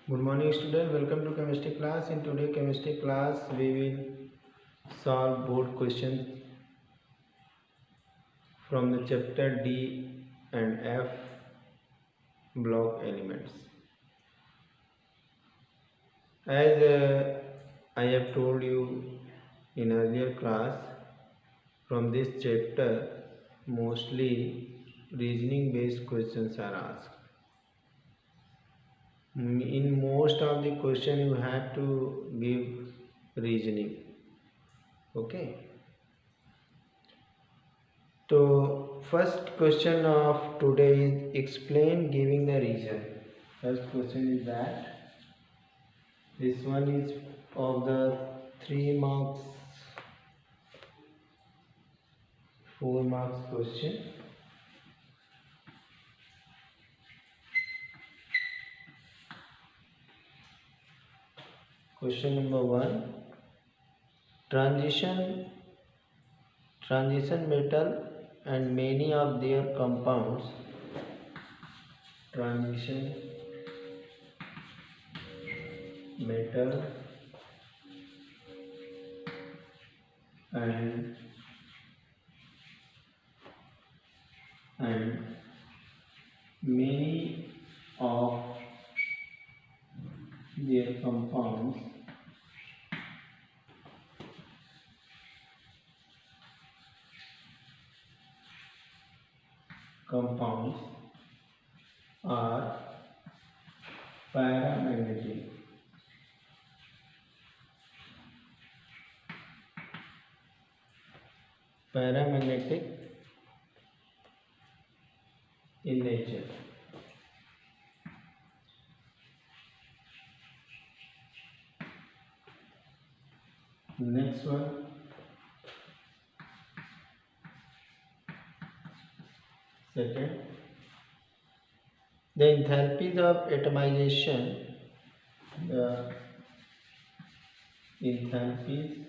Good morning student, welcome to chemistry class. In today chemistry class we will solve board questions from the chapter D and F block elements. As I have told you in earlier class, from this chapter mostly reasoning based questions are asked. In most of the question you have to give reasoning. Okay. So first question of today is explain giving the reason. First question is that. This one is of the 3 marks, 4 marks question. Question number 1. Transition metal and many of their compounds. Transition metal and many of their compounds are paramagnetic. Paramagnetic in nature. Next one. Second. The enthalpies of atomization. The enthalpies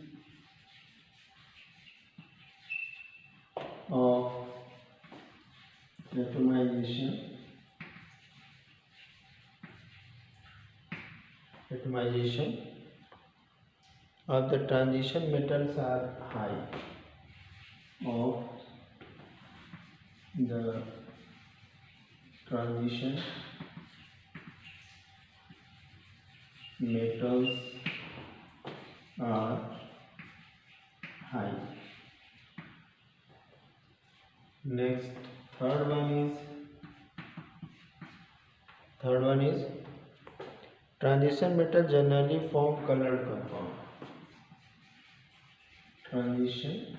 of atomization of the transition metals are high. Of the transition metals are high. Next, third one is transition metal generally form colored compound. Transition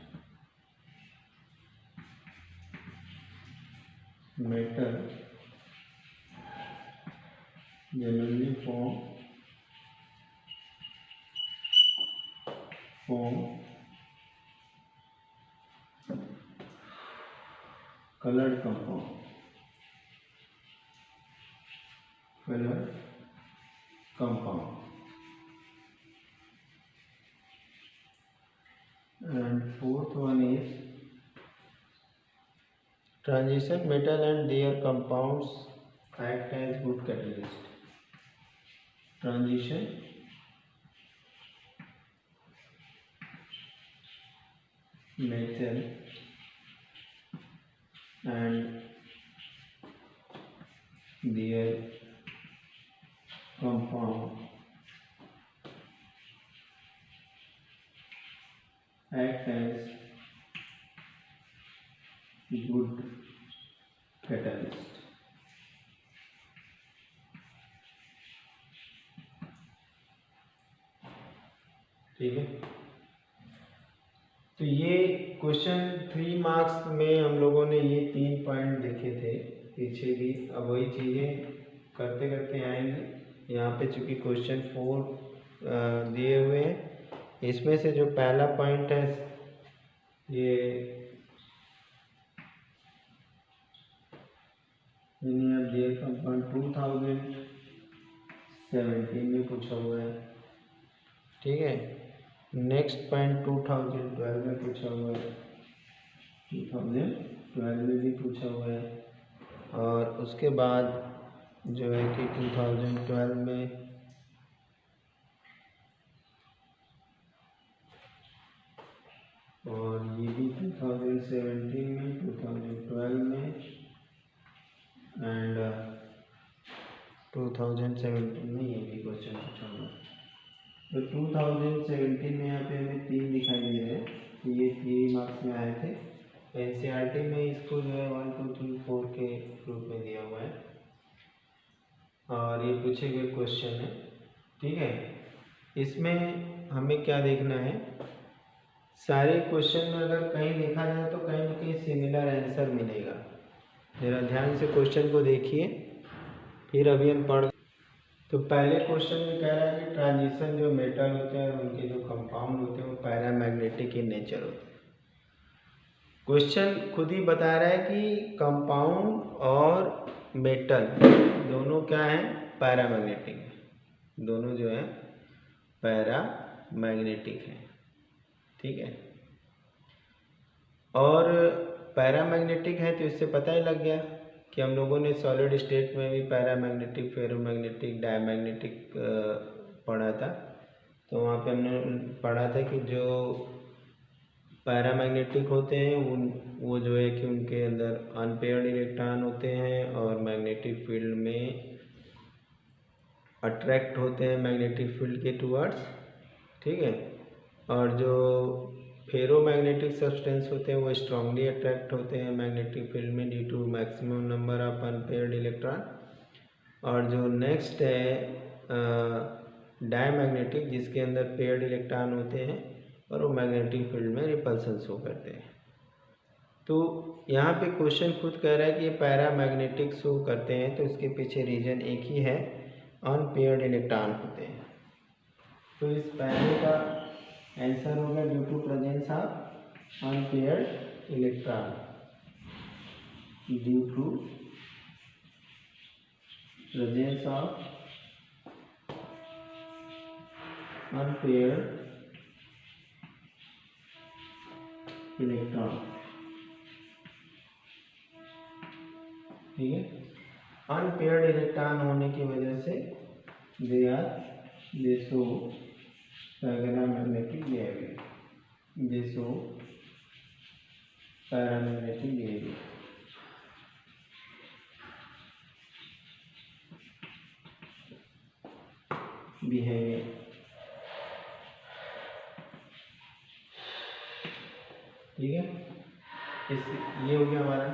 metal generally form colored compound. And fourth one is transition metal and their compounds act as good catalyst. Transition metal and their compound act as good catalyst. ठीक है, तो ये question 3 marks में हम लोगों ने ये 3 point देखे थे पीछे भी. अब वही चीज़ें करते करते आएंगे. यहाँ पे चूँकि क्वेश्चन 4 दिए हुए हैं, इसमें से जो पहला पॉइंट है ये दिए कंपाउंड 2017 में पूछा हुआ है. ठीक है. नेक्स्ट पॉइंट 2012 में पूछा हुआ है. 2012 में भी पूछा हुआ है. और उसके बाद जो है कि 2012 में और ये भी 2017 में, 2012 में एंड 2017 में ये भी क्वेश्चन पूछा हुआ है। तो 2017 में यहाँ पे हमें 3 दिखाई दे रहे हैं, तो ये 3 मार्क्स में आए थे। एनसीईआरटी में इसको जो है 1 2 3 4 के रूप में दिया हुआ है और ये पूछे गए क्वेश्चन है। ठीक है, इसमें हमें क्या देखना है, सारे क्वेश्चन में अगर कहीं देखा जाए तो कहीं ना कहीं सिमिलर आंसर मिलेगा। जरा ध्यान से क्वेश्चन को देखिए, फिर अभी हम पढ़। तो पहले क्वेश्चन में कह रहा है कि ट्रांजिशन जो मेटल होते हैं उनके जो कंपाउंड होते हैं वो पैरामैग्नेटिक इन नेचर होते हैं। क्वेश्चन खुद ही बता रहा है कि कंपाउंड और मेटल दोनों क्या हैं, पैरामैग्नेटिक, दोनों जो है पैरामैग्नेटिक हैं। ठीक है, और पैरामैग्नेटिक है तो इससे पता ही लग गया कि हम लोगों ने सॉलिड स्टेट में भी पैरामैग्नेटिक, फेरोमैग्नेटिक, डायमैग्नेटिक पढ़ा था। तो वहाँ पे हमने पढ़ा था कि जो पैरामैग्नेटिक होते हैं वो जो है कि उनके अंदर अनपेयर्ड इलेक्ट्रॉन होते हैं और मैग्नेटिक फील्ड में अट्रैक्ट होते हैं मैग्नेटिक फील्ड के टूवर्ड्स। ठीक है, और जो फेरोमैग्नेटिक सब्सटेंस होते हैं वो स्ट्रांगली अट्रैक्ट होते हैं मैग्नेटिक फील्ड में due to maximum number of unpaired electron. और जो नेक्स्ट है डायमैग्नेटिक, जिसके अंदर पेयर्ड इलेक्ट्रॉन होते हैं और वो मैग्नेटिक फील्ड में रिपल्सन शो करते हैं। तो यहाँ पे क्वेश्चन खुद कह रहा है कि ये पैरामैग्नेटिक शो करते हैं, तो इसके पीछे रीजन एक ही है, अनपेयर्ड इलेक्ट्रॉन होते हैं। तो इस पहले का आंसर होगा due to presence of unpaired electron, due to presence of unpaired electron. ठीक है, अनपेयर्ड इलेक्ट्रॉन होने की वजह से they show paramagnetic behaviour, they show paramagnetic behaviour. ठीक है, ये हो गया हमारा।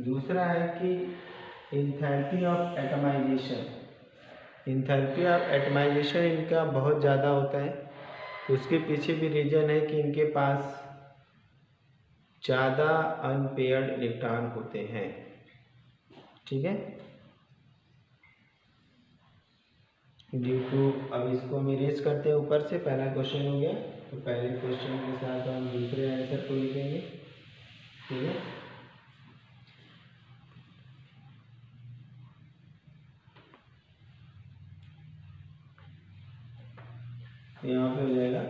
दूसरा है कि enthalpy of atomisation. Enthalpy of atomisation इनका बहुत ज़्यादा होता है, तो उसके पीछे भी रीजन है कि इनके पास ज़्यादा अनपेयर्ड इलेक्ट्रॉन होते हैं। ठीक है, ड्यू टू, अब इसको हम इरेज करते हैं ऊपर से। पहला क्वेश्चन हो गया, तो पहले क्वेश्चन के साथ हम दूसरे आंसर को लिखेंगे। ठीक है, तो यहाँ पे हो जाएगा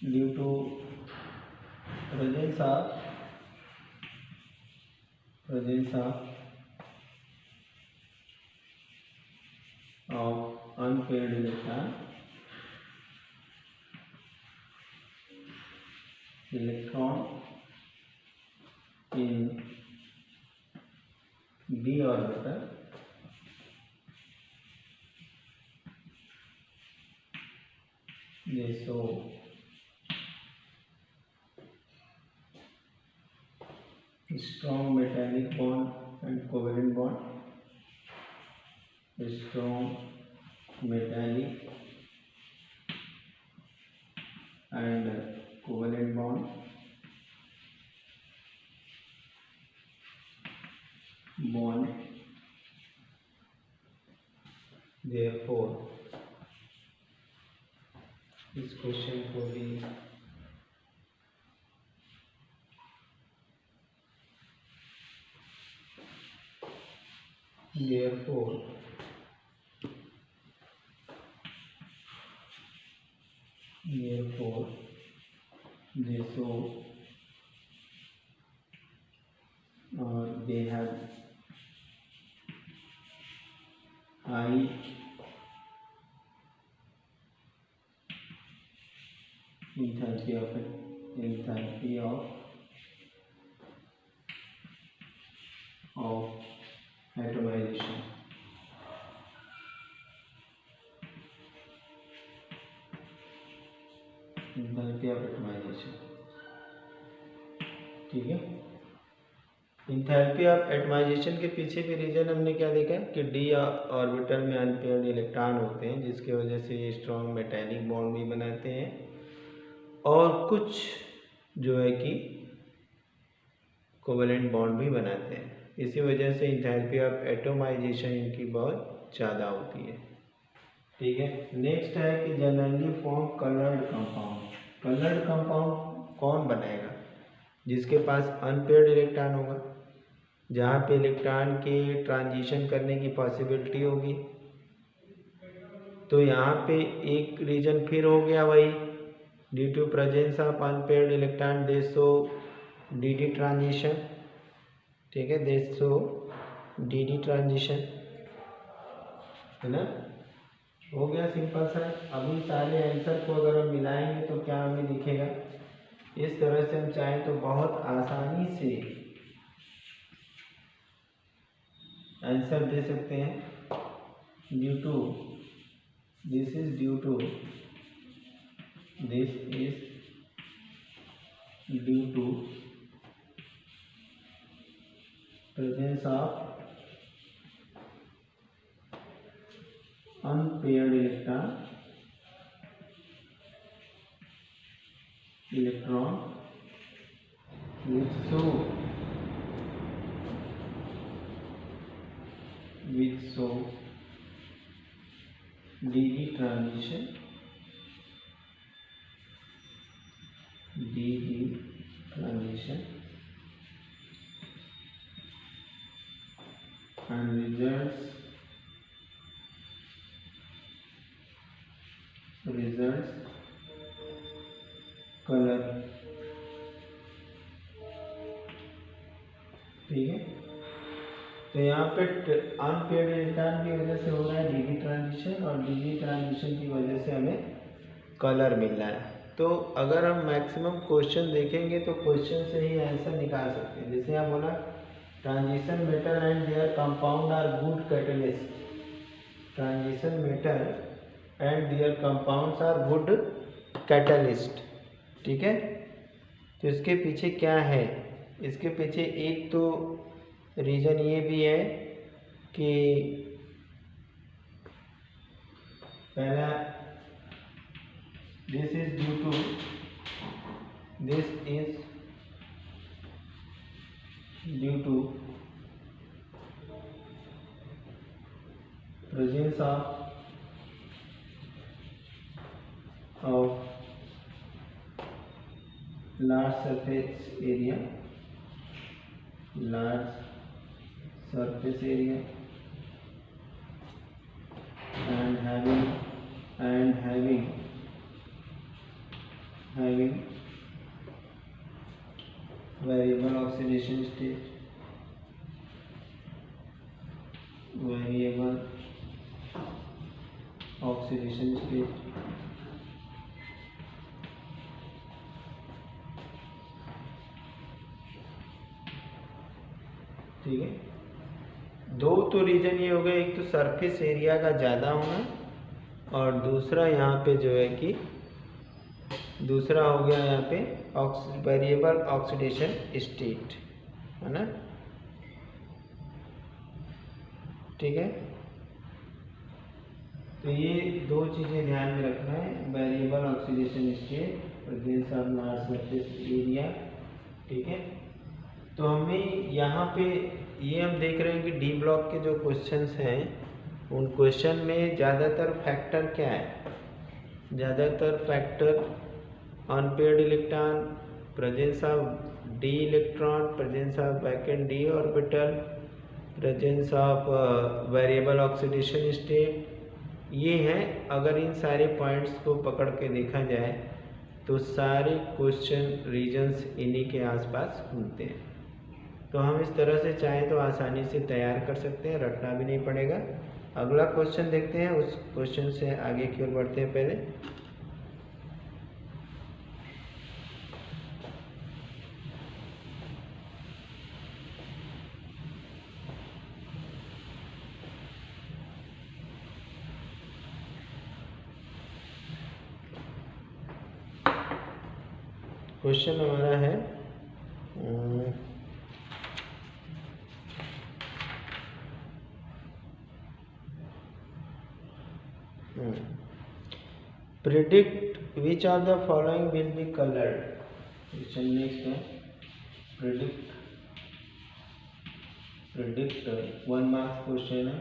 due to presence of unpaired electron in d orbital, they show strong metallic bond and covalent bond, strong metallic and covalent bond, therefore this question को भी therefore they show they have enthalpy of atomization. Enthalpy of atomization, ठीक है। Enthalpy of atomisation के पीछे भी reason हमने क्या देखा कि डी ऑर्बिटल में अनपेयर्ड इलेक्ट्रॉन होते हैं, जिसकी वजह से ये स्ट्रॉन्ग मेटालिक बॉन्ड भी बनाते हैं, और कुछ जो है कि कोवेलेंट बॉन्ड भी बनाते हैं। इसी वजह से इंथैल्पी ऑफ एटमाइजेशन इनकी बहुत ज़्यादा होती है, ठीक है। नेक्स्ट है कि generally form coloured compound. Coloured compound कौन बनाएगा? जिसके पास अनपेयर्ड इलेक्ट्रॉन होगा, जहाँ पे इलेक्ट्रॉन के ट्रांजिशन करने की पॉसिबिलिटी होगी। तो यहाँ पे एक रीजन फिर हो गया वही, due to presence of unpaired electron they show d transition, ठीक है, दे शो डी ट्रांजिशन, है ना। हो गया सिंपल सा। अभी सारे आंसर को अगर हम मिलाएंगे तो क्या हमें दिखेगा, इस तरह से हम चाहें तो बहुत आसानी से आंसर दे सकते हैं। Due to this is due to this is due to presence of unpaired electron with so dd transition and results colour, ठीक है। तो यहाँ पे अनपेयर्ड इलेक्ट्रॉन की वजह से हो रहा है डी ट्रांजिशन, और डी ट्रांजिशन की वजह से हमें कलर मिल रहा है। तो अगर हम मैक्सिमम क्वेश्चन देखेंगे तो क्वेश्चन से ही आंसर निकाल सकते हैं। जैसे यहाँ बोला transition metal and their compound are good catalyst, transition metal and their compounds are good catalyst, ठीक है। तो इसके पीछे क्या है, इसके पीछे एक तो रीज़न ये भी है कि पहला this is due to presence of large surface area and having variable oxidation state, ठीक है। दो तो रीजन ये हो गया, एक तो सरफेस एरिया का ज़्यादा होना, और दूसरा यहाँ पे जो है कि दूसरा हो गया यहाँ पे वेरिएबल ऑक्सीडेशन स्टेट, है ना, ठीक है। तो ये दो चीज़ें ध्यान में रखना है, variable oxidation state, presence of large surface area, ठीक है। तो हमें यहाँ पे ये हम देख रहे हैं कि डी ब्लॉक के जो क्वेश्चंस हैं उन क्वेश्चन में ज़्यादातर फैक्टर क्या है, ज़्यादातर factor unpaired electron, presence of D electron, presence of vacant D orbital, presence of variable oxidation state, ये हैं। अगर इन सारे पॉइंट्स को पकड़ के देखा जाए तो सारे क्वेश्चन रीजन्स इन्हीं के आसपास घूमते हैं। तो हम इस तरह से चाहें तो आसानी से तैयार कर सकते हैं, रटना भी नहीं पड़ेगा। अगला क्वेश्चन देखते हैं, उस क्वेश्चन से आगे की ओर बढ़ते हैं। पहले क्वेश्चन हमारा है predict which are the following will be coloured. Question next है प्रिडिक्ट 1 मार्क्स क्वेश्चन है।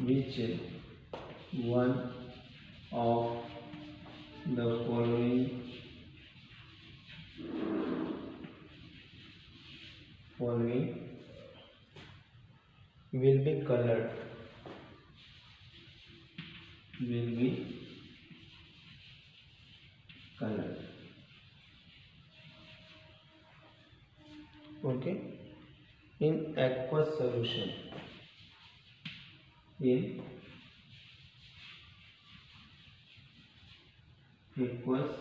Which one of the following will be colored, okay, in aqueous solution, aqueous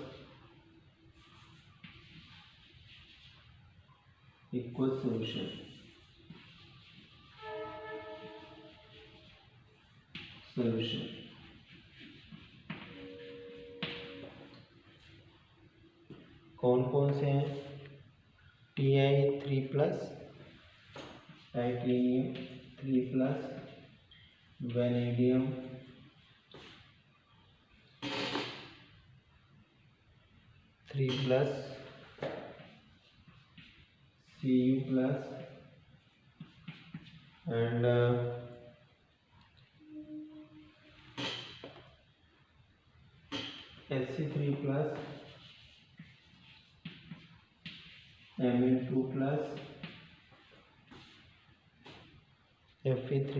solution कौन कौन से हैं? Ti3+, titanium 3+, vanadium 3+, Cu+, and Sc3+, Mn2+, Fe3+,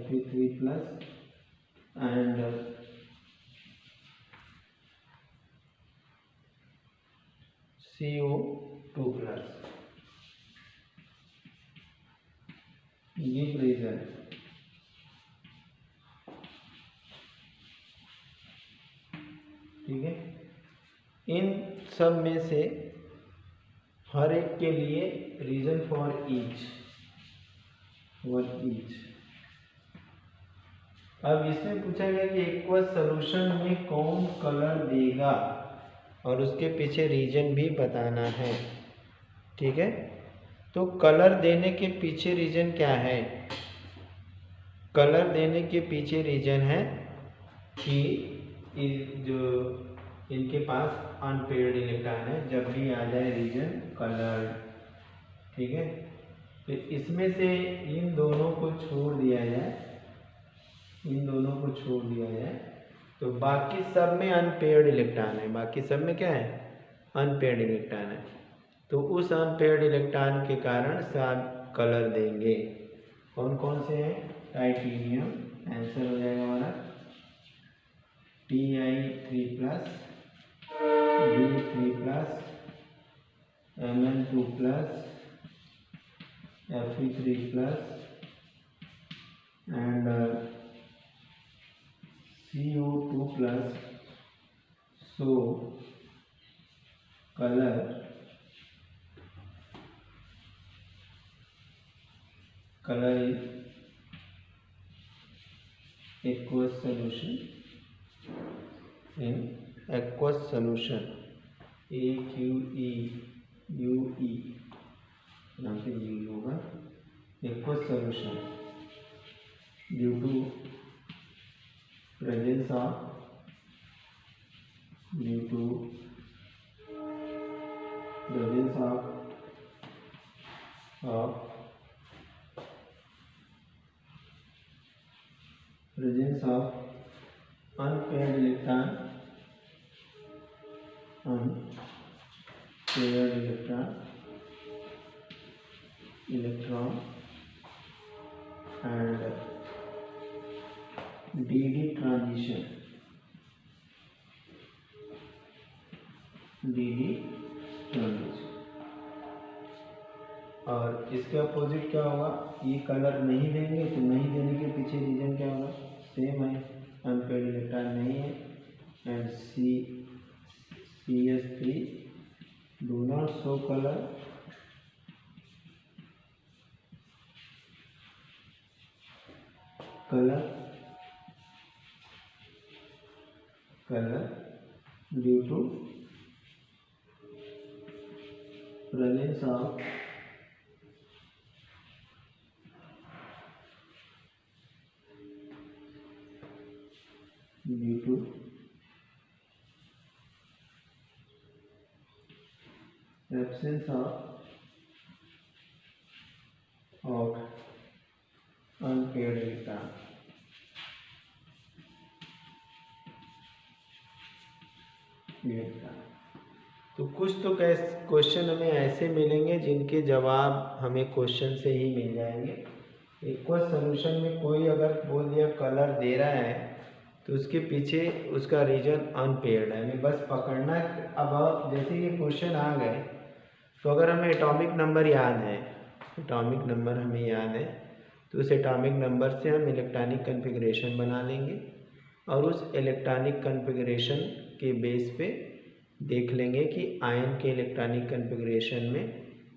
Fe3+, and CO2+. Give reason. ठीक है, इन सब में से हर एक के लिए रीजन फॉर ईच। अब इसमें पूछा गया कि एक्वस सॉल्यूशन में कौन कलर देगा और उसके पीछे रीजन भी बताना है। ठीक है, तो कलर देने के पीछे रीजन क्या है? कलर देने के पीछे रीजन है कि जो इनके पास अनपेयर्ड इलेक्ट्रॉन है, जब भी आ जाए रीजन कलर। ठीक है, तो इसमें से इन दोनों को छोड़ दिया जाए, तो बाकी सब में अनपेयर्ड इलेक्ट्रॉन है। बाकी सब में क्या है? अनपेयर्ड इलेक्ट्रॉन है। तो उस अनपेयर्ड इलेक्ट्रॉन के कारण सब कलर देंगे। कौन कौन से हैं? टाइटेनियम, आंसर हो जाएगा हमारा Ti3+, B3+, Mn2+, Fe3+, and CO2+. So color is aqueous solution. In aqueous solution, AQEUE यहाँ पे यूज होगा। aqueous solution due to presence of unpaired electron and DD transition, और इसके अपोजिट क्या होगा? ये कलर नहीं देंगे, तो नहीं देने के पीछे रीजन क्या होगा? सेम है, अनपेयर्ड इलेक्ट्रॉन नहीं है, and CS3 do not show colour, colour due to presence of due to absence of unpaid return। तो कुछ तो क्वेश्चन हमें ऐसे मिलेंगे जिनके जवाब हमें क्वेश्चन से ही मिल जाएंगे। एक सोल्यूशन में कोई अगर बोल दिया कलर दे रहा है तो उसके पीछे उसका रीजन अनपेयर्ड है, हमें बस पकड़ना है। अब जैसे ये क्वेश्चन आ गए तो अगर हमें एटॉमिक नंबर याद है, एटॉमिक नंबर हमें याद है, तो उस एटॉमिक नंबर से हम इलेक्ट्रॉनिक कन्फिग्रेशन बना लेंगे और उस इलेक्ट्रॉनिक कन्फिग्रेशन के बेस पे देख लेंगे कि आयन के इलेक्ट्रॉनिक कन्फिग्रेशन में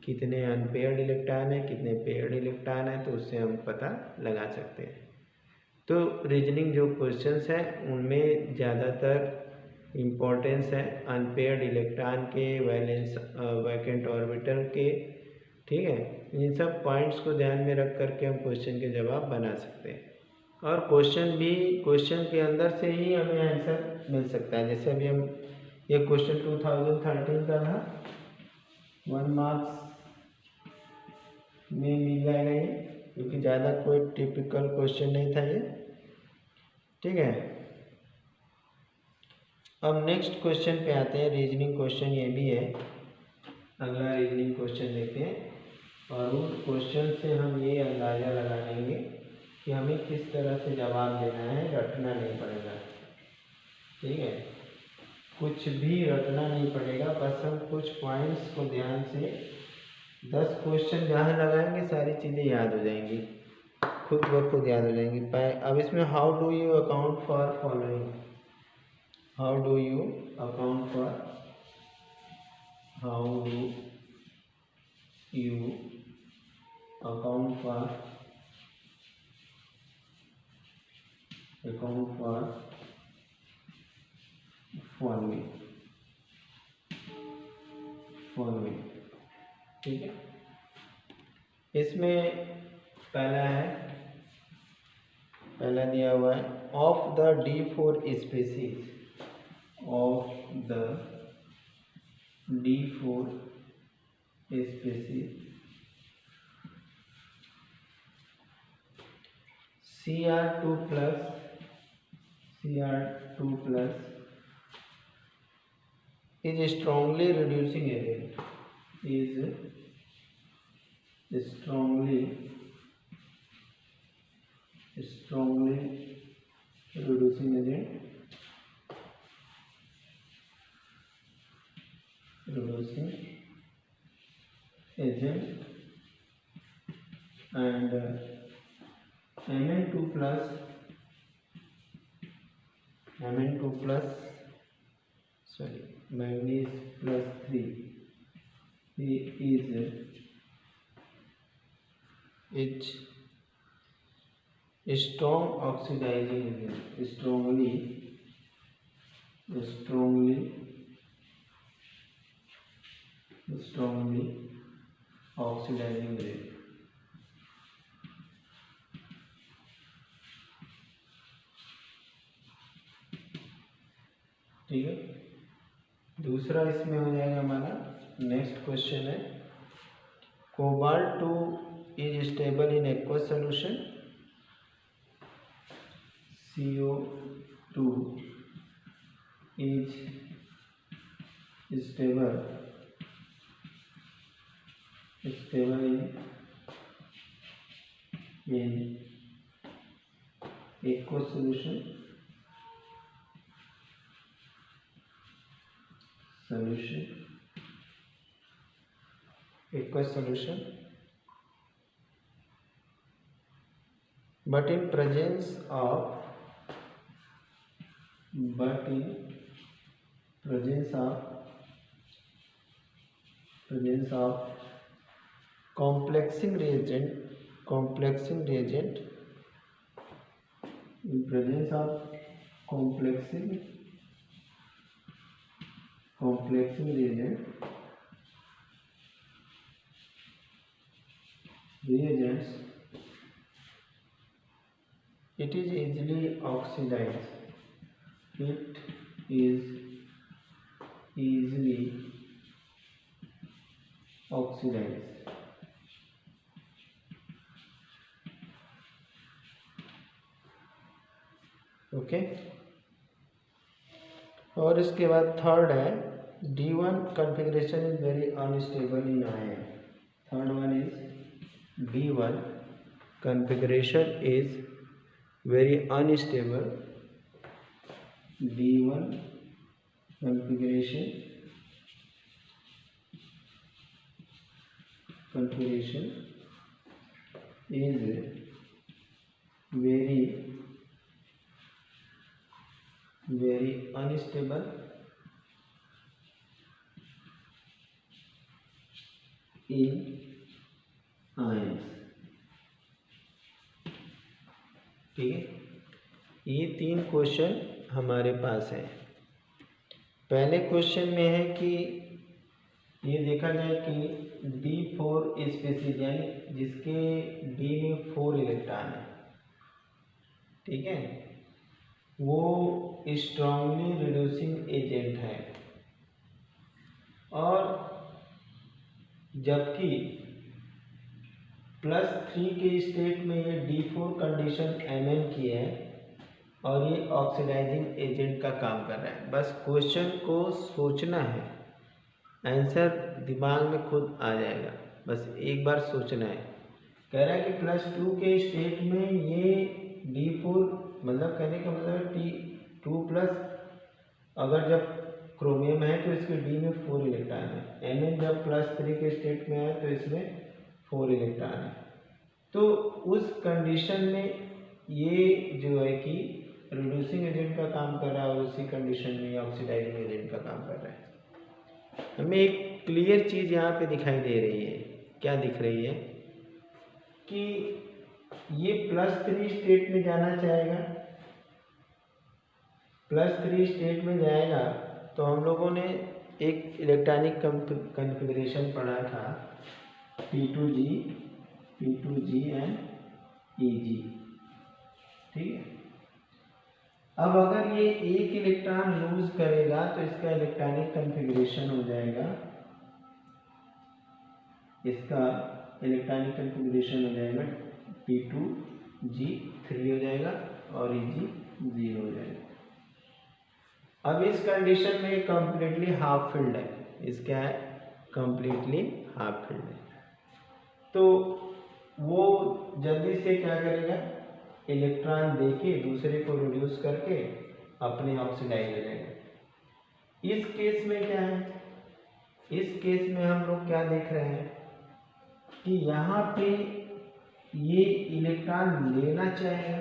कितने अनपेयर्ड इलेक्ट्रॉन है, कितने पेयर्ड इलेक्ट्रॉन है, तो उससे हम पता लगा सकते हैं। तो रीजनिंग जो क्वेश्चंस हैं उनमें ज़्यादातर इम्पोर्टेंस है अनपेयर्ड इलेक्ट्रॉन के, वैलेंस वैकेंट ऑर्बिटल के, ठीक है। इन सब पॉइंट्स को ध्यान में रख करके हम क्वेश्चन के जवाब बना सकते हैं और क्वेश्चन के अंदर से ही हमें आंसर मिल सकता है। जैसे अभी हम ये क्वेश्चन 2013 का था, 1 मार्क्स में मिल जाएगा ये, क्योंकि ज़्यादा कोई टिपिकल क्वेश्चन नहीं था ये, ठीक है। अब नेक्स्ट क्वेश्चन पे आते हैं। रीजनिंग क्वेश्चन ये भी है, अगला रीजनिंग क्वेश्चन देखते हैं और उस क्वेश्चन से हम ये अंदाज़ा लगा लेंगे कि हमें किस तरह से जवाब देना है, रटना नहीं पड़ेगा, ठीक है। कुछ भी रटना नहीं पड़ेगा, बस हम कुछ पॉइंट्स को ध्यान से 10 क्वेश्चन जहाँ लगाएंगे सारी चीज़ें याद हो जाएंगी, खुद ब खुद याद हो जाएंगी। अब इसमें how do you account for following, how do you account for, how do you account for following, ठीक है। इसमें पहला दिया हुआ है of the D4 species, of the D4 species Cr2 plus is strongly reducing agent, is strongly reducing agent and Mn2 plus manganese plus 3 is strong oxidizing agent, strongly oxidizing agent, ठीक है। दूसरा इसमें हो जाएगा हमारा, नेक्स्ट क्वेश्चन है cobalt 2 is stable in aqueous solution, CO2 is stable in aqueous solution, but in presence of complexing reagent, in presence of complexing complexing reagents, it is easily oxidized. It is easily oxidized. Okay और इसके बाद third है D1 configuration is very unstable in iron. Third one is D1 configuration is very unstable. D1 configuration is very unstable in ions. ठीक है, ये 3 question हमारे पास हैं। पहले क्वेश्चन में है कि ये देखा जाए कि D4 स्पीसीज यानी जिसके D में 4 इलेक्ट्रॉन है, ठीक है, वो स्ट्रांगली रिड्यूसिंग एजेंट है, और जबकि +3 के स्टेट में ये D4 कंडीशन Mn की है और ये ऑक्सीडाइजिंग एजेंट का काम कर रहा है। बस क्वेश्चन को सोचना है, आंसर दिमाग में खुद आ जाएगा, बस एक बार सोचना है। कह रहा है कि +2 के स्टेट में ये D4 मतलब कहने का मतलब T2+ अगर जब क्रोमियम है तो इसके D में 4 इलेक्ट्रॉन है, Mn जब +3 के स्टेट में है तो इसमें 4 इलेक्ट्रॉन है। तो उस कंडीशन में ये जो है कि रिड्यूसिंग एजेंट का काम कर रहा है और उसी कंडीशन में ऑक्सीडाइजिंग एजेंट का काम कर रहा है। हमें एक क्लियर चीज़ यहाँ पे दिखाई दे रही है। क्या दिख रही है कि ये +3 स्टेट में जाना चाहेगा, +3 स्टेट में जाएगा तो हम लोगों ने एक इलेक्ट्रॉनिक कॉन्फ़िगरेशन पढ़ा था P2G एंड Eg, ठीक है। अब अगर ये एक इलेक्ट्रॉन लूज करेगा तो इसका इलेक्ट्रॉनिक कॉन्फ़िगरेशन हो जाएगा, इसका इलेक्ट्रॉनिक कॉन्फ़िगरेशन हो जाएगा P2G3 हो जाएगा और Eg 0 हो जाएगा। अब इस कंडीशन में कम्प्लीटली हाफ फील्ड है, इसका है कम्प्लीटली हाफ फील्ड है, तो वो जल्दी से क्या करेगा, इलेक्ट्रॉन देके दूसरे को रिड्यूस करके अपने ऑक्सीडाइज हो जाएगा। इस केस में क्या है, इस केस में हम लोग क्या देख रहे हैं कि यहाँ पे ये इलेक्ट्रॉन लेना चाहेगा,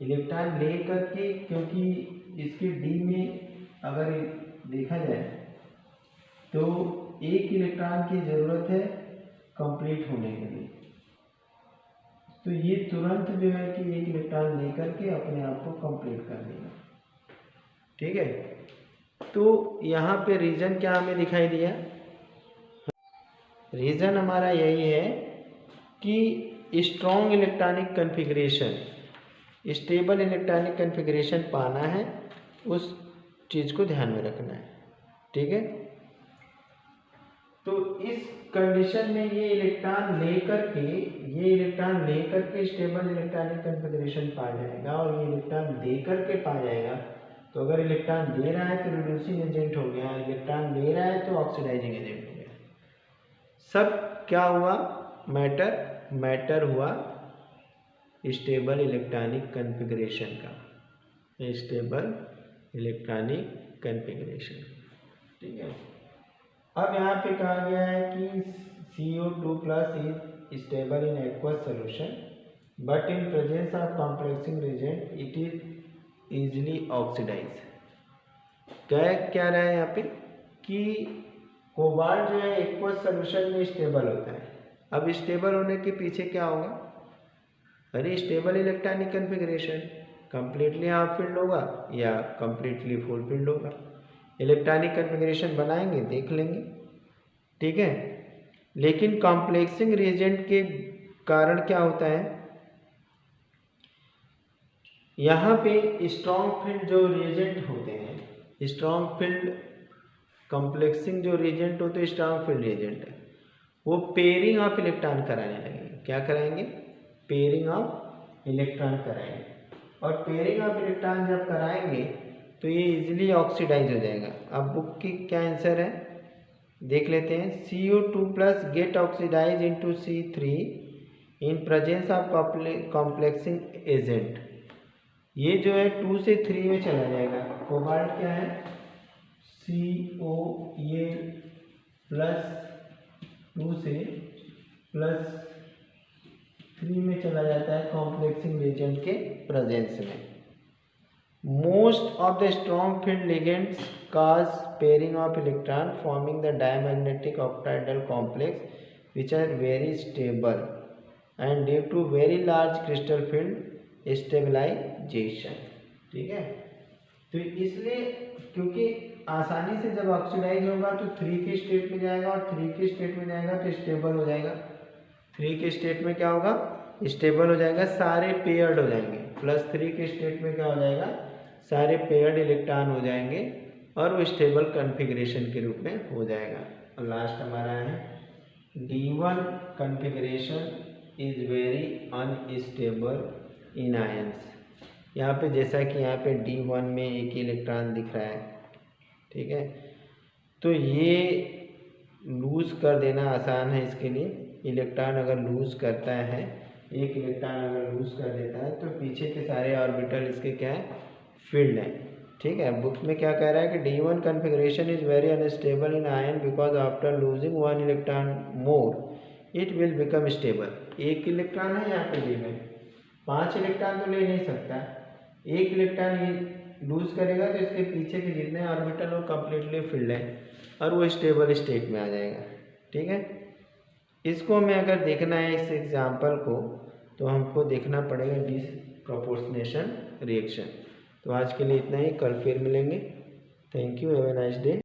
इलेक्ट्रॉन ले करके, क्योंकि इसके D में अगर देखा जाए तो एक इलेक्ट्रॉन की ज़रूरत है कंप्लीट होने के लिए, तो ये तुरंत जो है कि एक इलेक्ट्रॉन लेकर के अपने आप को कंप्लीट कर देगा, ठीक है। तो यहाँ पे रीज़न क्या हमें दिखाई दिया, रीज़न हमारा यही है कि strong electronic configuration, stable electronic configuration पाना है, उस चीज़ को ध्यान में रखना है, ठीक है। तो इस कंडीशन में ये इलेक्ट्रॉन लेकर के स्टेबल इलेक्ट्रॉनिक कॉन्फ़िगरेशन पा जाएगा, और ये इलेक्ट्रॉन देकर के पा जाएगा। तो अगर इलेक्ट्रॉन दे रहा है तो रिड्यूसिंग एजेंट हो गया, इलेक्ट्रॉन ले रहा है तो ऑक्सीडाइजिंग एजेंट हो गया। सब क्या हुआ, मैटर हुआ स्टेबल इलेक्ट्रॉनिक कॉन्फ़िगरेशन का, स्टेबल इलेक्ट्रॉनिक कॉन्फ़िगरेशन, ठीक है। अब यहाँ पे कहा गया है कि CO2+ is stable in aqueous solution but in presence of complexing reagent it is easily oxidise. क्या रहा है यहाँ पे कि कोबाल्ट जो है एक्वस सोल्यूशन में स्टेबल होता है। अब स्टेबल होने के पीछे क्या होगा, अरे stable electronic configuration, completely half field होगा या कंप्लीटली फुल फील्ड होगा। इलेक्ट्रॉनिक कन्फिग्रेशन बनाएंगे, देख लेंगे, ठीक है। लेकिन कॉम्प्लेक्सिंग रिएजेंट के कारण क्या होता है, यहाँ पे स्ट्रॉन्ग फील्ड जो रिएजेंट होते हैं, स्ट्रॉन्ग फील्ड कॉम्प्लेक्सिंग जो रिएजेंट होते हैं, स्ट्रॉन्ग फील्ड रिएजेंट है, वो पेयरिंग ऑफ इलेक्ट्रॉन कराने लगेंगे। क्या कराएंगे, पेयरिंग ऑफ इलेक्ट्रॉन कराएंगे। और पेयरिंग ऑफ इलेक्ट्रॉन जब कराएंगे तो ये इजीली ऑक्सीडाइज हो जाएगा। अब बुक की क्या आंसर है देख लेते हैं। CO2 plus get oxidise into C3 in presence of complexing agent. ये जो है 2 से 3 में चला जाएगा। कोबाल्ट क्या है, CO ये +2 से +3 में चला जाता है कॉम्प्लेक्सिंग रिएजेंट के प्रेजेंस में। Most of the strong field ligands cause pairing of electron forming the diamagnetic octahedral complex which are very stable and due to very large crystal field stabilization, ठीक है। तो इसलिए क्योंकि आसानी से जब ऑक्सीडाइज होगा तो 3 के स्टेट में जाएगा और 3 के स्टेट में जाएगा तो स्टेबल हो जाएगा। 3 के स्टेट में क्या होगा, स्टेबल हो जाएगा, सारे पेयर्ड हो जाएंगे। +3 के स्टेट में क्या हो जाएगा, सारे पेयर्ड इलेक्ट्रॉन हो जाएंगे और वो स्टेबल कन्फिग्रेशन के रूप में हो जाएगा। और लास्ट हमारा है D1 configuration is very unstable in ions. यहाँ पे जैसा कि यहाँ पे D1 में एक इलेक्ट्रॉन दिख रहा है, ठीक है, तो ये लूज कर देना आसान है इसके लिए। इलेक्ट्रॉन अगर लूज करता है, एक इलेक्ट्रॉन अगर लूज कर देता है तो पीछे के सारे ऑर्बिटल इसके क्या है, फील्ड है, ठीक है। बुक में क्या कह रहा है कि D1 configuration is very unstable in ion because after losing 1 electron more it will become stable. एक इलेक्ट्रॉन है यहाँ पे D में, 5 इलेक्ट्रॉन तो ले नहीं सकता, एक इलेक्ट्रॉन ये लूज करेगा तो इसके पीछे के जितने ऑर्बिटल वो कम्प्लीटली फिल्ड है और वो स्टेबल स्टेट में आ जाएगा, ठीक है। इसको हमें अगर देखना है इस एग्जाम्पल को तो हमको देखना पड़ेगा डिसप्रपोर्शनेशन रिएक्शन। तो आज के लिए इतना ही, कल फिर मिलेंगे। Thank you, have a nice day.